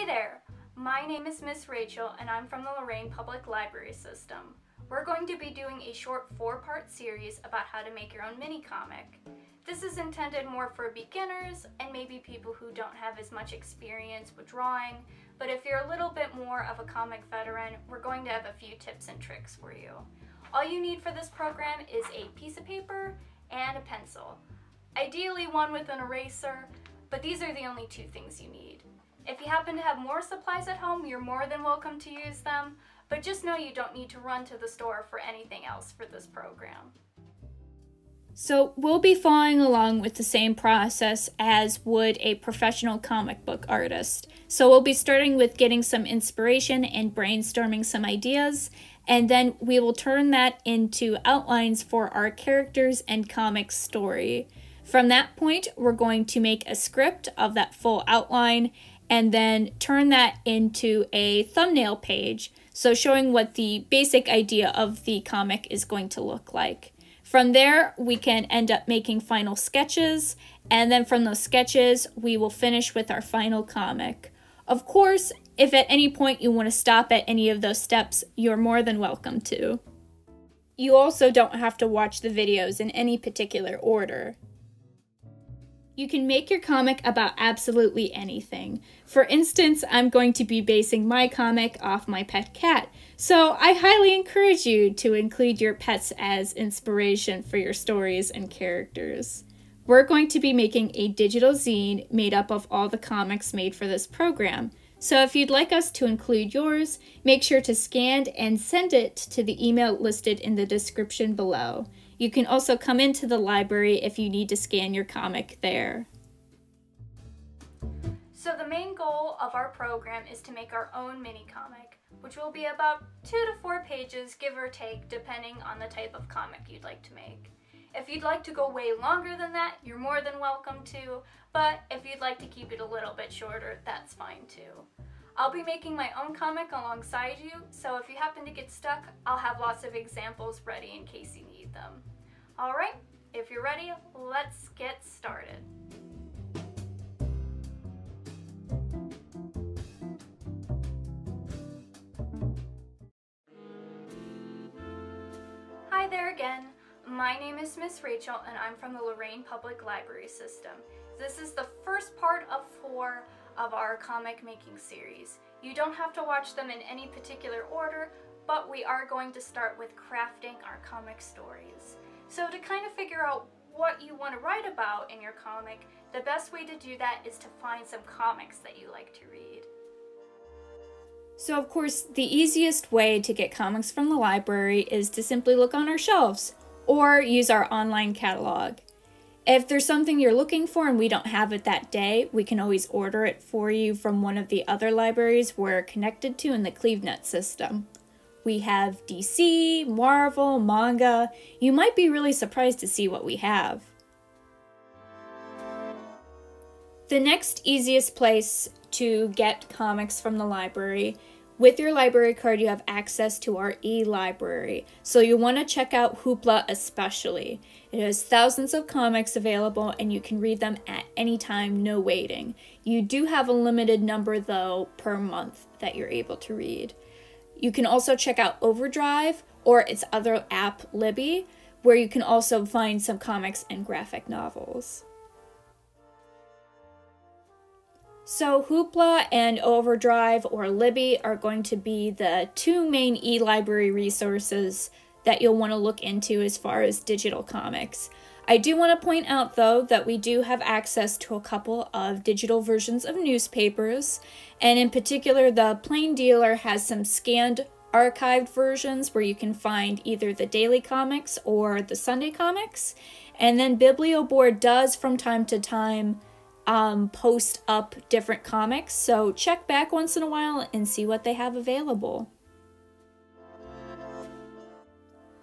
there, my name is Miss Rachel and I'm from the Lorain Public Library System. We're going to be doing a short 4-part series about how to make your own mini comic. This is intended more for beginners and maybe people who don't have as much experience with drawing, but if you're a little bit more of a comic veteran, we're going to have a few tips and tricks for you. All you need for this program is a piece of paper and a pencil. Ideally one with an eraser, but these are the only 2 things you need. If you happen to have more supplies at home, you're more than welcome to use them, but just know you don't need to run to the store for anything else for this program. So we'll be following along with the same process as would a professional comic book artist. So we'll be starting with getting some inspiration and brainstorming some ideas, and then we will turn that into outlines for our characters and comic story. From that point, we're going to make a script of that full outline and then turn that into a thumbnail page, so showing what the basic idea of the comic is going to look like. From there, we can end up making final sketches, and then from those sketches, we will finish with our final comic. Of course, if at any point you want to stop at any of those steps, you're more than welcome to. You also don't have to watch the videos in any particular order. You can make your comic about absolutely anything. For instance, I'm going to be basing my comic off my pet cat, so I highly encourage you to include your pets as inspiration for your stories and characters. We're going to be making a digital zine made up of all the comics made for this program, so if you'd like us to include yours, make sure to scan and send it to the email listed in the description below. You can also come into the library if you need to scan your comic there. So the main goal of our program is to make our own mini comic, which will be about 2 to 4 pages, give or take, depending on the type of comic you'd like to make. If you'd like to go way longer than that, you're more than welcome to, but if you'd like to keep it a little bit shorter, that's fine too. I'll be making my own comic alongside you, so if you happen to get stuck, I'll have lots of examples ready in case you need them. Alright, if you're ready, let's get started. Hi there again. My name is Miss Rachel and I'm from the Lorain Public Library System. This is the first part of 4 of our comic making series. You don't have to watch them in any particular order, but we are going to start with crafting our comic stories. So to kind of figure out what you want to write about in your comic, the best way to do that is to find some comics that you like to read. So of course, the easiest way to get comics from the library is to simply look on our shelves or use our online catalog. If there's something you're looking for and we don't have it that day, we can always order it for you from one of the other libraries we're connected to in the CleveNet system. We have DC, Marvel, manga. You might be really surprised to see what we have. The next easiest place to get comics from the library, with your library card you have access to our e-library, so you want to check out Hoopla especially. It has thousands of comics available and you can read them at any time, no waiting. You do have a limited number though per month that you're able to read. You can also check out Overdrive or its other app, Libby, where you can also find some comics and graphic novels. So Hoopla and Overdrive or Libby are going to be the 2 main e-library resources that you'll want to look into as far as digital comics. I do want to point out though that we do have access to a couple of digital versions of newspapers, and in particular the Plain Dealer has some scanned archived versions where you can find either the daily comics or the Sunday comics, and then Biblioboard does from time to time post up different comics, so check back once in a while and see what they have available.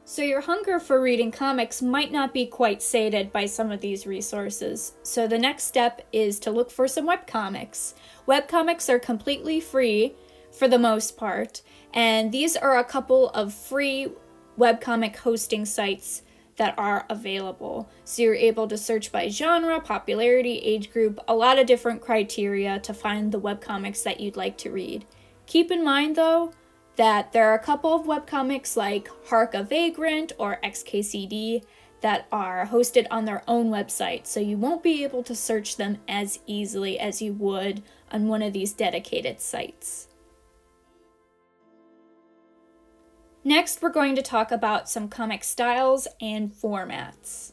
So your hunger for reading comics might not be quite sated by some of these resources, so the next step is to look for some webcomics. Webcomics are completely free for the most part, and these are a couple of free webcomic hosting sites that are available. So you're able to search by genre, popularity, age group, a lot of different criteria to find the webcomics that you'd like to read. Keep in mind though, that there are a couple of webcomics like Hark a Vagrant or XKCD that are hosted on their own website, so you won't be able to search them as easily as you would on one of these dedicated sites. Next, we're going to talk about some comic styles and formats.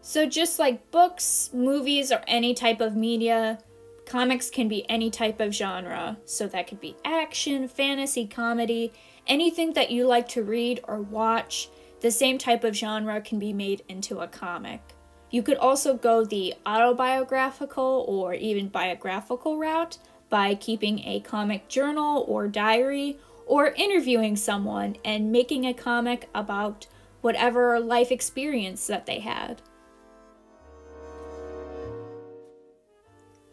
So just like books, movies, or any type of media, comics can be any type of genre. So that could be action, fantasy, comedy, anything that you like to read or watch. The same type of genre can be made into a comic. You could also go the autobiographical or even biographical route by keeping a comic journal or diary, or interviewing someone and making a comic about whatever life experience that they had.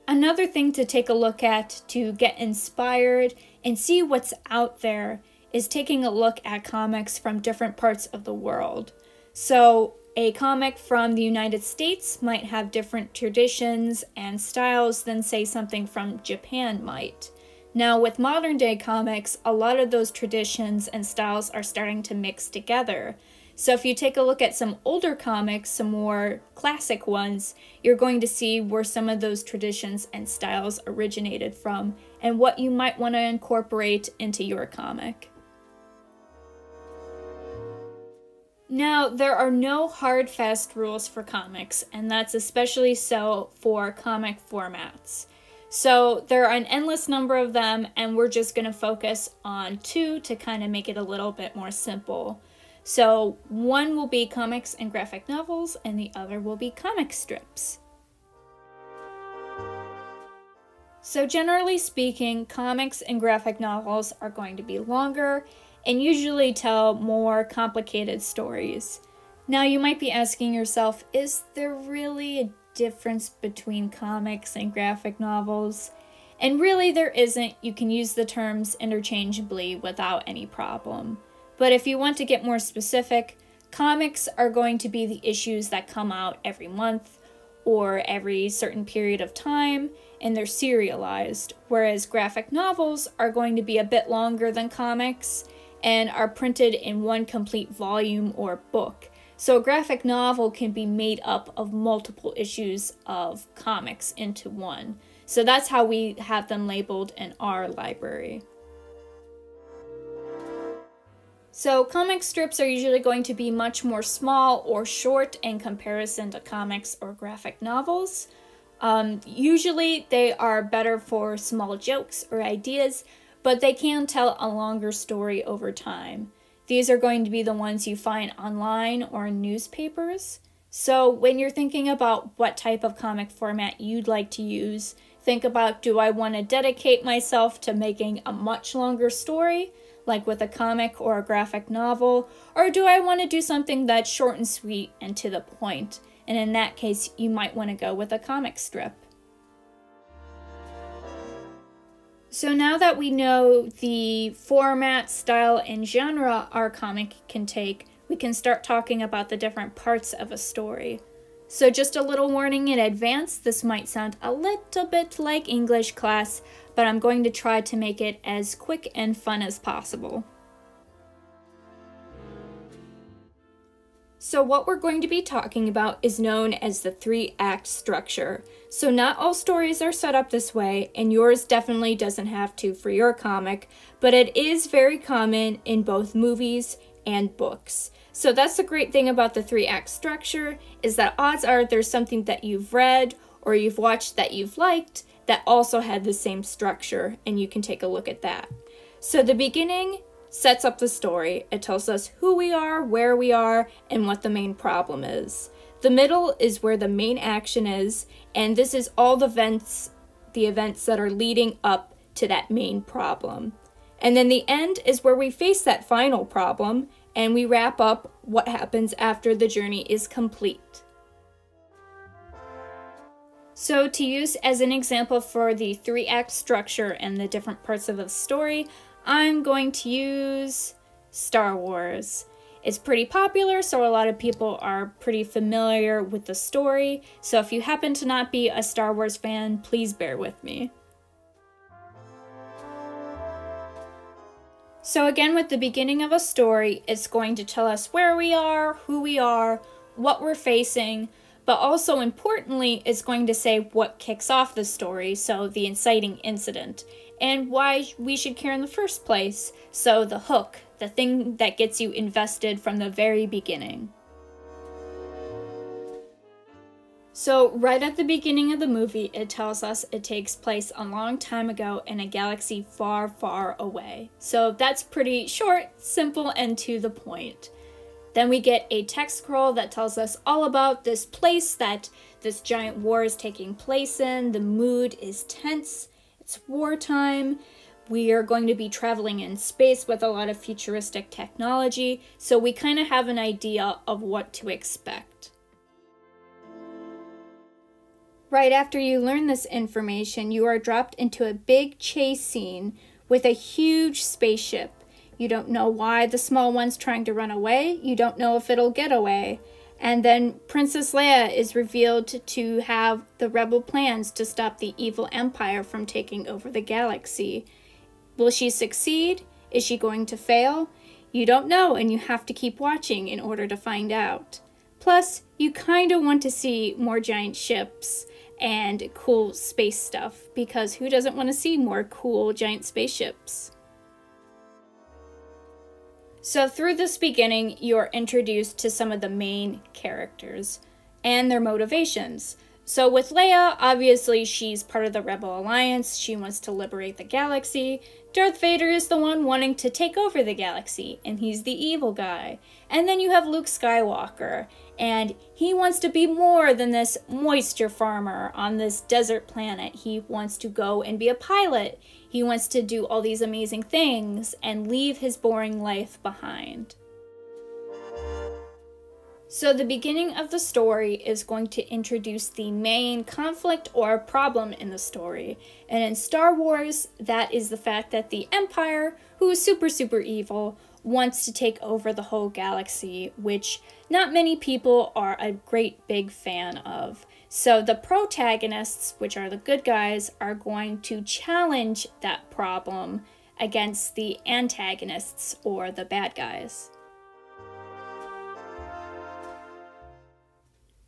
Another thing to take a look at to get inspired and see what's out there is taking a look at comics from different parts of the world. So a comic from the United States might have different traditions and styles than say something from Japan might. Now with modern day comics, a lot of those traditions and styles are starting to mix together. So if you take a look at some older comics, some more classic ones, you're going to see where some of those traditions and styles originated from and what you might want to incorporate into your comic. Now, there are no hard, fast rules for comics, and that's especially so for comic formats. So there are an endless number of them, and we're just going to focus on two to kind of make it a little bit more simple. So one will be comics and graphic novels, and the other will be comic strips. So generally speaking, comics and graphic novels are going to be longer and usually tell more complicated stories. Now you might be asking yourself, is there really a difference between comics and graphic novels? And really there isn't. You can use the terms interchangeably without any problem. But if you want to get more specific, comics are going to be the issues that come out every month or every certain period of time, and they're serialized, whereas graphic novels are going to be a bit longer than comics and are printed in one complete volume or book. So a graphic novel can be made up of multiple issues of comics into one. So that's how we have them labeled in our library. So comic strips are usually going to be much more small or short in comparison to comics or graphic novels. Usually they are better for small jokes or ideas, but they can tell a longer story over time. These are going to be the ones you find online or in newspapers. So when you're thinking about what type of comic format you'd like to use, think about, do I want to dedicate myself to making a much longer story, like with a comic or a graphic novel, or do I want to do something that's short and sweet and to the point? And in that case, you might want to go with a comic strip. So now that we know the format, style, and genre our comic can take, we can start talking about the different parts of a story. So just a little warning in advance, this might sound a little bit like English class, but I'm going to try to make it as quick and fun as possible. So what we're going to be talking about is known as the 3-act structure. So not all stories are set up this way, and yours definitely doesn't have to for your comic, but it is very common in both movies and books. So that's the great thing about the 3-act structure, is that odds are there's something that you've read or you've watched that you've liked that also had the same structure, and you can take a look at that. So the beginning sets up the story. It tells us who we are, where we are, and what the main problem is. The middle is where the main action is, and this is all the events that are leading up to that main problem. And then the end is where we face that final problem, and we wrap up what happens after the journey is complete. So to use as an example for the 3-act structure and the different parts of the story, I'm going to use Star Wars. It's pretty popular, so a lot of people are pretty familiar with the story. So if you happen to not be a Star Wars fan, please bear with me. So again, with the beginning of a story, it's going to tell us where we are, who we are, what we're facing, but also importantly, it's going to say what kicks off the story, so the inciting incident, and why we should care in the first place, so the hook, the thing that gets you invested from the very beginning. So right at the beginning of the movie, it tells us it takes place a long time ago in a galaxy far, far away. So that's pretty short, simple, and to the point. Then we get a text scroll that tells us all about this place that this giant war is taking place in. The mood is tense. It's wartime. We are going to be traveling in space with a lot of futuristic technology, so we kind of have an idea of what to expect. Right after you learn this information, you are dropped into a big chase scene with a huge spaceship. You don't know why the small one's trying to run away. You don't know if it'll get away. And then Princess Leia is revealed to have the rebel plans to stop the evil Empire from taking over the galaxy. Will she succeed? Is she going to fail? You don't know, and you have to keep watching in order to find out. Plus, you kind of want to see more giant ships and cool space stuff, because who doesn't want to see more cool giant spaceships? So through this beginning, you're introduced to some of the main characters and their motivations. So with Leia, obviously she's part of the Rebel Alliance. She wants to liberate the galaxy. Darth Vader is the one wanting to take over the galaxy, and he's the evil guy. And then you have Luke Skywalker, and he wants to be more than this moisture farmer on this desert planet. He wants to go and be a pilot. He wants to do all these amazing things and leave his boring life behind. So the beginning of the story is going to introduce the main conflict or problem in the story. And in Star Wars, that is the fact that the Empire, who is super, super evil, wants to take over the whole galaxy, which not many people are a great big fan of. So the protagonists, which are the good guys, are going to challenge that problem against the antagonists or the bad guys.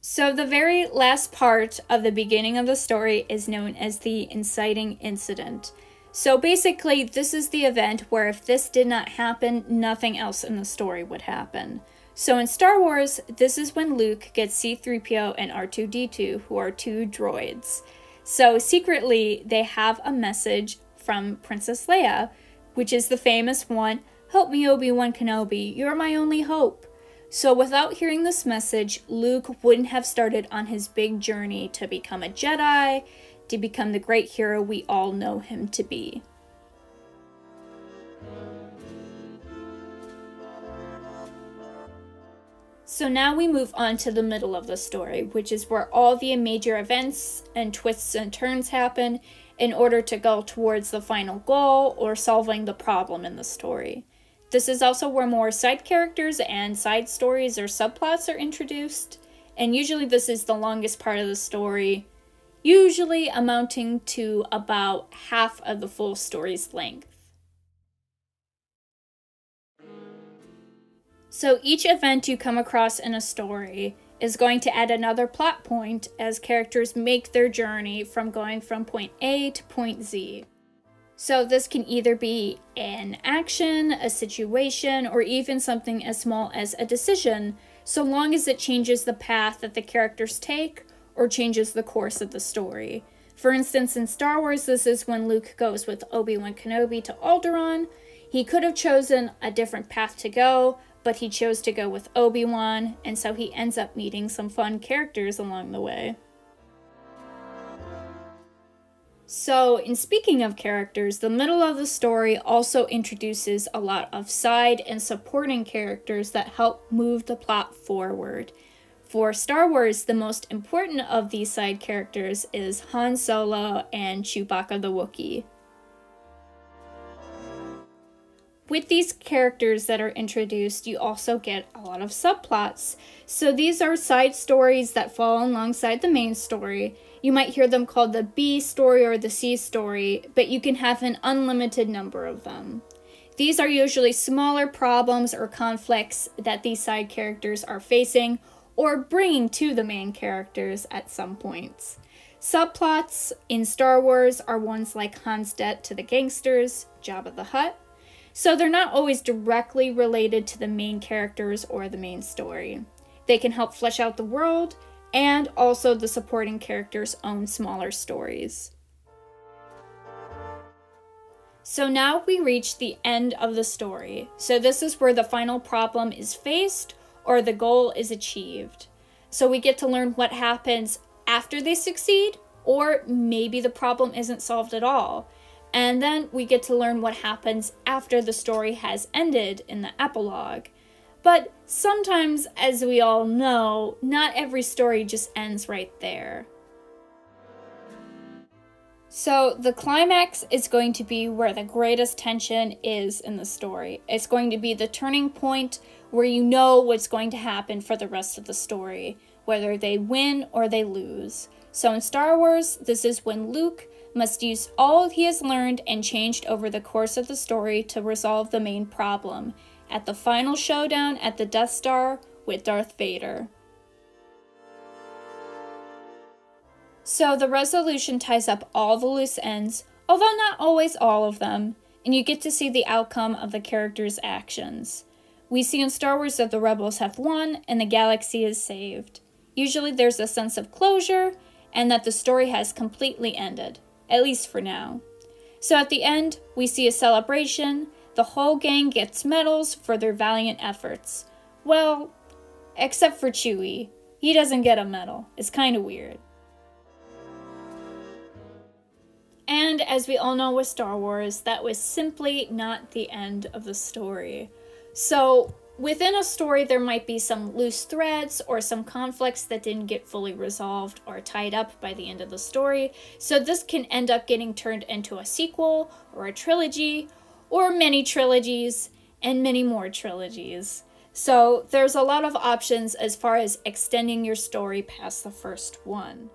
So the very last part of the beginning of the story is known as the inciting incident. So basically, this is the event where if this did not happen, nothing else in the story would happen. So in Star Wars, this is when Luke gets C-3PO and R2-D2, who are two droids. So secretly, they have a message from Princess Leia, which is the famous one, "Help me, Obi-Wan Kenobi, you're my only hope." So without hearing this message, Luke wouldn't have started on his big journey to become a Jedi, to become the great hero we all know him to be. So now we move on to the middle of the story, which is where all the major events and twists and turns happen in order to go towards the final goal or solving the problem in the story. This is also where more side characters and side stories or subplots are introduced, and usually this is the longest part of the story, usually amounting to about half of the full story's length. So each event you come across in a story is going to add another plot point as characters make their journey from going from point A to point Z. So this can either be an action, a situation, or even something as small as a decision, so long as it changes the path that the characters take or changes the course of the story. For instance, in Star Wars, this is when Luke goes with Obi-Wan Kenobi to Alderaan. He could have chosen a different path to go, but he chose to go with Obi-Wan, and so he ends up meeting some fun characters along the way. So, in speaking of characters, the middle of the story also introduces a lot of side and supporting characters that help move the plot forward. For Star Wars, the most important of these side characters is Han Solo and Chewbacca the Wookiee. with these characters that are introduced, you also get a lot of subplots. So these are side stories that fall alongside the main story. You might hear them called the B story or the C story, but you can have an unlimited number of them. These are usually smaller problems or conflicts that these side characters are facing or bringing to the main characters at some points. Subplots in Star Wars are ones like Han's debt to the gangsters, Jabba the Hutt. So they're not always directly related to the main characters or the main story. They can help flesh out the world and also the supporting characters' own smaller stories. So now we reach the end of the story. So this is where the final problem is faced or the goal is achieved. So we get to learn what happens after they succeed, or maybe the problem isn't solved at all. And then we get to learn what happens after the story has ended in the epilogue. But sometimes, as we all know, not every story just ends right there. So the climax is going to be where the greatest tension is in the story. It's going to be the turning point where you know what's going to happen for the rest of the story, whether they win or they lose. So in Star Wars, this is when Luke must use all he has learned and changed over the course of the story to resolve the main problem at the final showdown at the Death Star with Darth Vader. So the resolution ties up all the loose ends, although not always all of them, and you get to see the outcome of the characters' actions. We see in Star Wars that the rebels have won and the galaxy is saved. Usually there's a sense of closure and that the story has completely ended, at least for now. So at the end, we see a celebration. The whole gang gets medals for their valiant efforts. Well, except for Chewie. He doesn't get a medal. It's kind of weird. And as we all know with Star Wars, that was simply not the end of the story. So within a story, there might be some loose threads or some conflicts that didn't get fully resolved or tied up by the end of the story. So this can end up getting turned into a sequel or a trilogy or many trilogies and many more trilogies. So there's a lot of options as far as extending your story past the first one.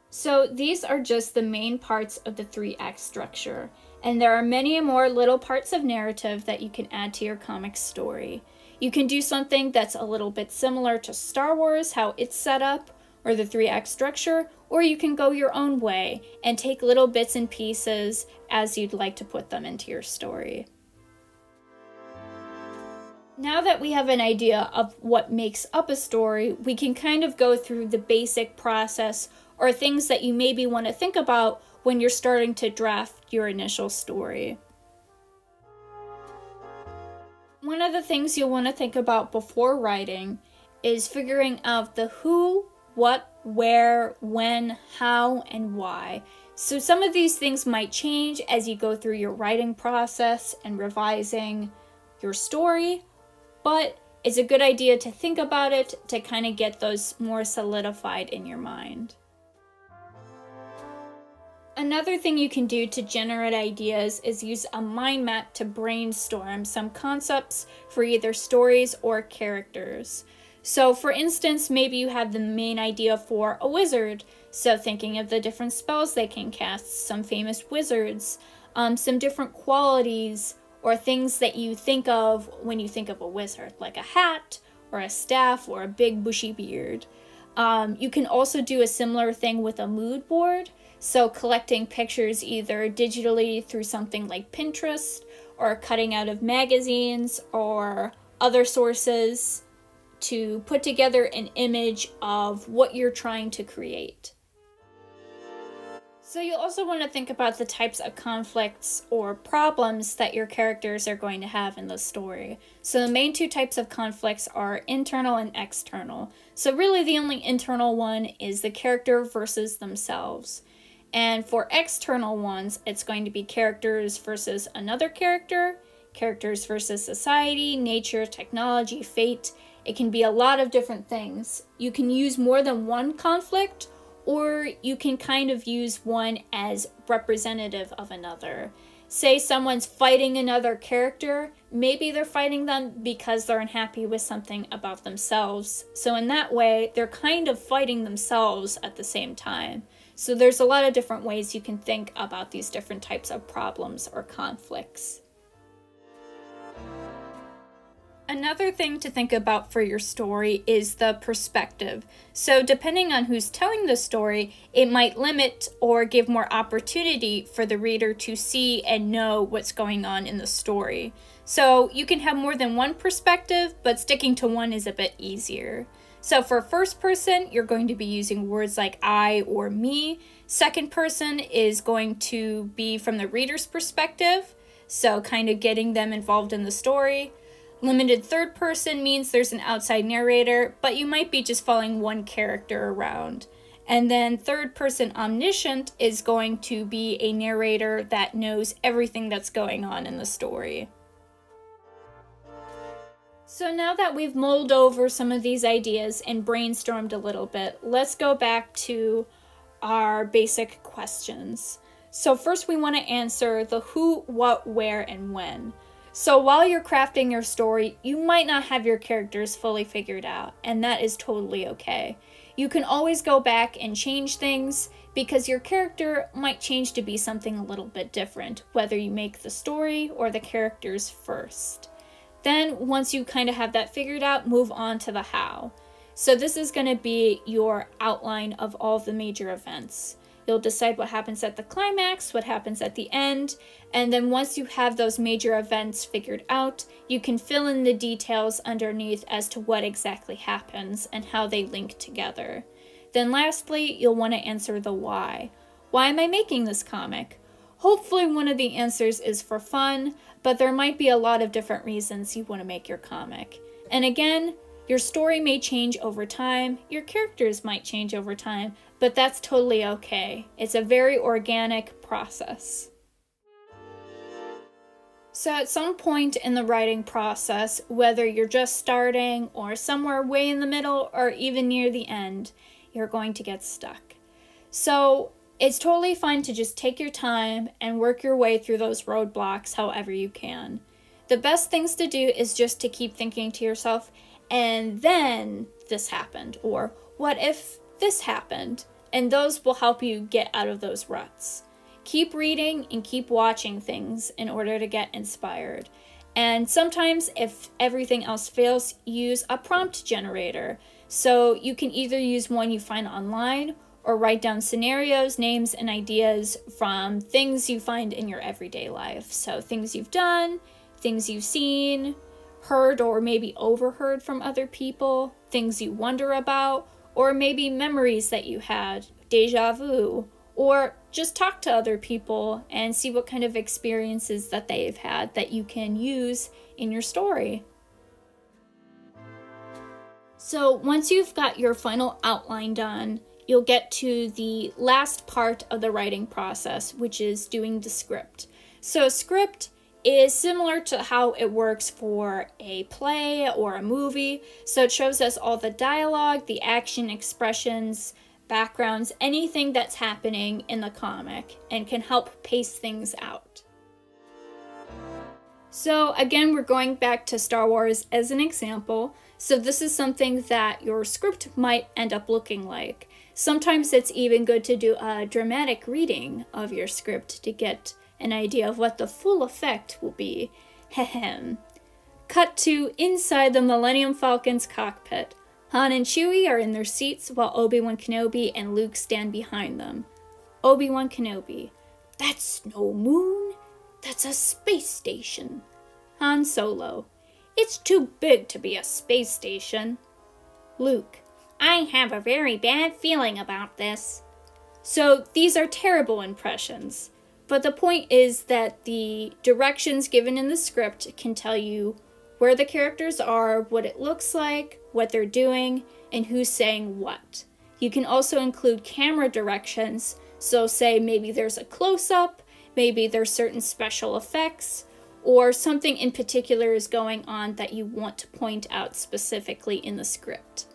So these are just the main parts of the 3-act structure, and there are many more little parts of narrative that you can add to your comic story. You can do something that's a little bit similar to Star Wars, how it's set up, or the 3-act structure, or you can go your own way and take little bits and pieces as you'd like to put them into your story. Now that we have an idea of what makes up a story, we can kind of go through the basic process or things that you maybe want to think about when you're starting to draft your initial story. One of the things you'll want to think about before writing is figuring out the who, what, where, when, how, and why. So some of these things might change as you go through your writing process and revising your story, but it's a good idea to think about it to kind of get those more solidified in your mind. Another thing you can do to generate ideas is use a mind map to brainstorm some concepts for either stories or characters. So for instance, maybe you have the main idea for a wizard, so thinking of the different spells they can cast, some famous wizards, some different qualities or things that you think of when you think of a wizard, like a hat or a staff or a big bushy beard. You can also do a similar thing with a mood board. So collecting pictures either digitally through something like Pinterest or cutting out of magazines or other sources to put together an image of what you're trying to create. So you'll also want to think about the types of conflicts or problems that your characters are going to have in the story. So the main two types of conflicts are internal and external. So really the only internal one is the character versus themselves. And for external ones, it's going to be characters versus another character, characters versus society, nature, technology, fate. It can be a lot of different things. You can use more than one conflict, or you can kind of use one as representative of another. Say someone's fighting another character, maybe they're fighting them because they're unhappy with something about themselves. So in that way, they're kind of fighting themselves at the same time. So there's a lot of different ways you can think about these different types of problems or conflicts. Another thing to think about for your story is the perspective. So depending on who's telling the story, it might limit or give more opportunity for the reader to see and know what's going on in the story. So you can have more than one perspective, but sticking to one is a bit easier. So for first person, you're going to be using words like I or me. Second person is going to be from the reader's perspective, so kind of getting them involved in the story. Limited third person means there's an outside narrator, but you might be just following one character around. And then third person omniscient is going to be a narrator that knows everything that's going on in the story. So now that we've mulled over some of these ideas and brainstormed a little bit, let's go back to our basic questions. So first we want to answer the who, what, where, and when. So while you're crafting your story, you might not have your characters fully figured out, and that is totally okay. You can always go back and change things because your character might change to be something a little bit different, whether you make the story or the characters first. Then once you kind of have that figured out, move on to the how. So this is going to be your outline of all the major events. You'll decide what happens at the climax, what happens at the end, and then once you have those major events figured out, you can fill in the details underneath as to what exactly happens and how they link together. Then lastly, you'll want to answer the why. Why am I making this comic? Hopefully one of the answers is for fun, but there might be a lot of different reasons you want to make your comic. And again, your story may change over time, your characters might change over time, but that's totally okay. It's a very organic process. So at some point in the writing process, whether you're just starting or somewhere way in the middle or even near the end, you're going to get stuck. So it's totally fine to just take your time and work your way through those roadblocks however you can. The best things to do is just to keep thinking to yourself, and then this happened, or what if this happened? And those will help you get out of those ruts. Keep reading and keep watching things in order to get inspired. And sometimes if everything else fails, use a prompt generator. So you can either use one you find online or write down scenarios, names, and ideas from things you find in your everyday life. So things you've done, things you've seen, heard or maybe overheard from other people, things you wonder about, or maybe memories that you had, deja vu, or just talk to other people and see what kind of experiences that they've had that you can use in your story. So once you've got your final outline done, you'll get to the last part of the writing process, which is doing the script. So a script is similar to how it works for a play or a movie. So it shows us all the dialogue, the action, expressions, backgrounds, anything that's happening in the comic, and can help pace things out. So again, we're going back to Star Wars as an example. So this is something that your script might end up looking like. Sometimes it's even good to do a dramatic reading of your script to get an idea of what the full effect will be. Hehem. Cut to inside the Millennium Falcon's cockpit. Han and Chewie are in their seats while Obi-Wan Kenobi and Luke stand behind them. Obi-Wan Kenobi. That's no moon. That's a space station. Han Solo. It's too big to be a space station. Luke. I have a very bad feeling about this. So these are terrible impressions. But the point is that the directions given in the script can tell you where the characters are, what it looks like, what they're doing, and who's saying what. You can also include camera directions, so say maybe there's a close-up, maybe there's certain special effects, or something in particular is going on that you want to point out specifically in the script.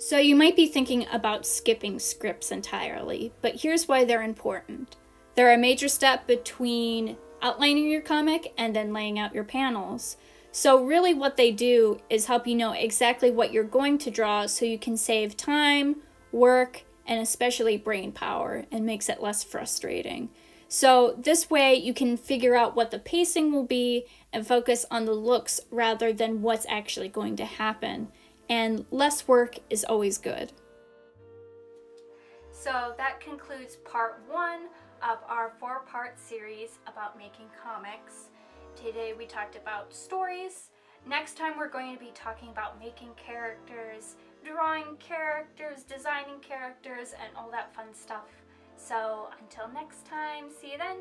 So you might be thinking about skipping scripts entirely, but here's why they're important. They're a major step between outlining your comic and then laying out your panels. So really what they do is help you know exactly what you're going to draw so you can save time, work, and especially brain power, and makes it less frustrating. So this way you can figure out what the pacing will be and focus on the looks rather than what's actually going to happen. And less work is always good. So that concludes part 1 of our 4-part series about making comics. Today we talked about stories. Next time we're going to be talking about making characters, drawing characters, designing characters, and all that fun stuff. So until next time, see you then!